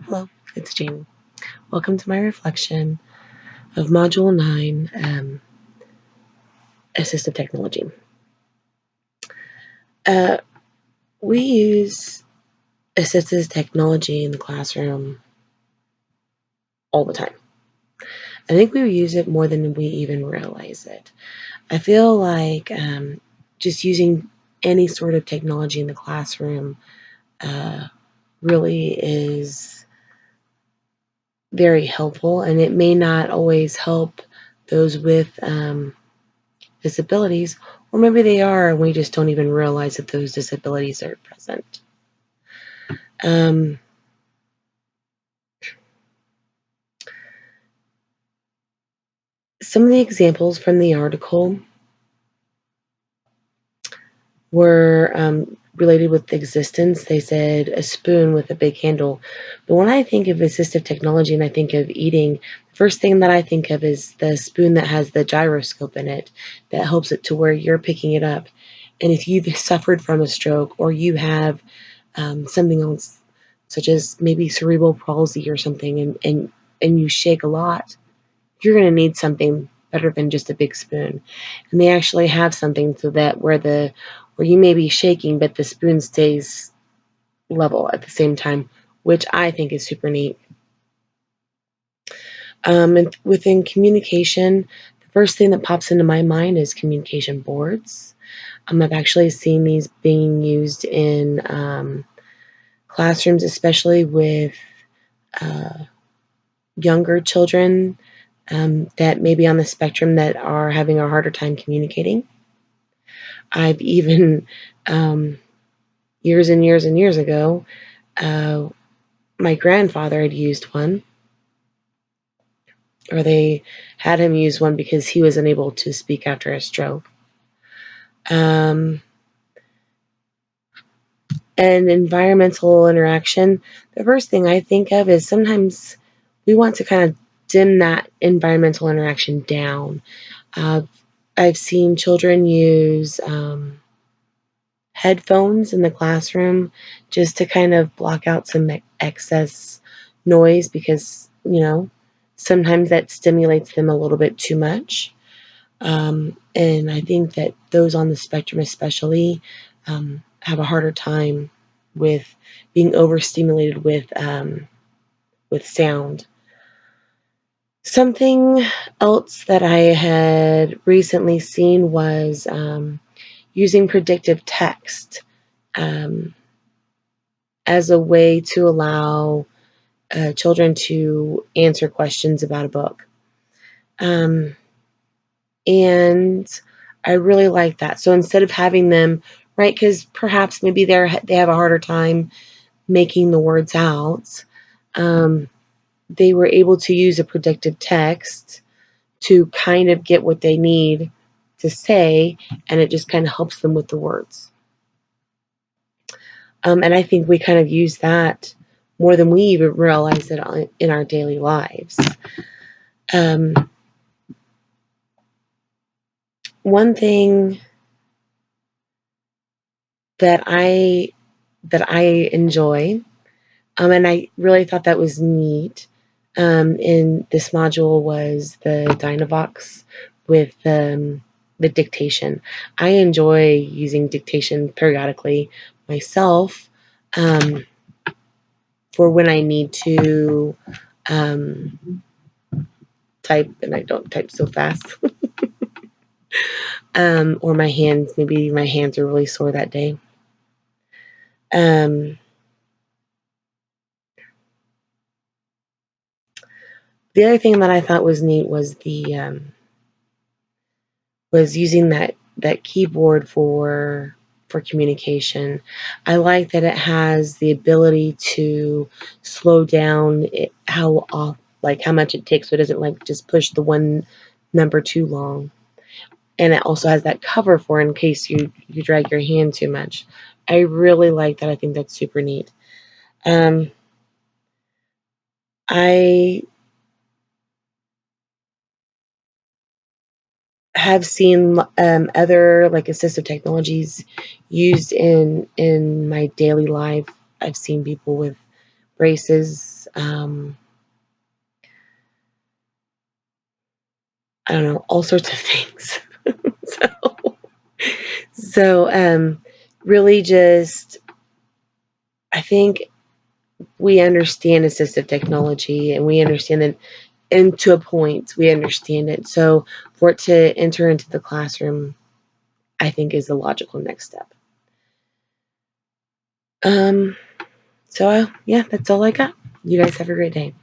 Hello, it's Jamie. Welcome to my reflection of Module 9, Assistive Technology. Uh, we use assistive technology in the classroom all the time. I think we use it more than we even realize it. I feel like just using any sort of technology in the classroom really is very helpful, and it may not always help those with disabilities, or maybe they are and we just don't even realize that those disabilities are present. Um, some of the examples from the article were related with existence. They said a spoon with a big handle. But when I think of assistive technology and I think of eating, the first thing that I think of is the spoon that has the gyroscope in it that helps it to where you're picking it up. And if you've suffered from a stroke or you have something else, such as maybe cerebral palsy or something, and you shake a lot, you're going to need something better than just a big spoon. And they actually have something so that where you may be shaking, but the spoon stays level at the same time, which I think is super neat. And within communication, the first thing that pops into my mind is communication boards. I've actually seen these being used in classrooms, especially with uh, younger children that may be on the spectrum that are having a harder time communicating. I've even, years and years and years ago, uh, my grandfather had used one, or they had him use one because he was unable to speak after a stroke. And environmental interaction, the first thing I think of is sometimes we want to kind of dim that environmental interaction down. Uh, I've seen children use headphones in the classroom just to kind of block out some excess noise because, sometimes that stimulates them a little bit too much. And I think that those on the spectrum, especially, have a harder time with being overstimulated with sound. Something else that I had recently seen was using predictive text um, as a way to allow children to answer questions about a book. Um, and I really like that. So instead of having them, right, because perhaps maybe they have a harder time making the words out, um, they were able to use a predictive text to kind of get what they need to say, and it just kind of helps them with the words. And I think we kind of use that more than we even realize it in our daily lives. Um, one thing that I enjoy, and I really thought that was neat in this module was the Dynavox with the dictation. I enjoy using dictation periodically myself for when I need to type and I don't type so fast. Or maybe my hands are really sore that day. Um, the other thing that I thought was neat was was using that keyboard for communication. I like that it has the ability to slow down how much it takes, so it doesn't like just push the one number too long. And it also has that cover for in case you drag your hand too much. I really like that. I think that's super neat. Um, I have seen other like assistive technologies used in my daily life. I've seen people with races, I don't know, all sorts of things. so, so really just, I think we understand assistive technology and we understand it, and to a point, we understand it. So for it to enter into the classroom, I think is the logical next step. Um, so yeah, that's all I got. You guys have a great day.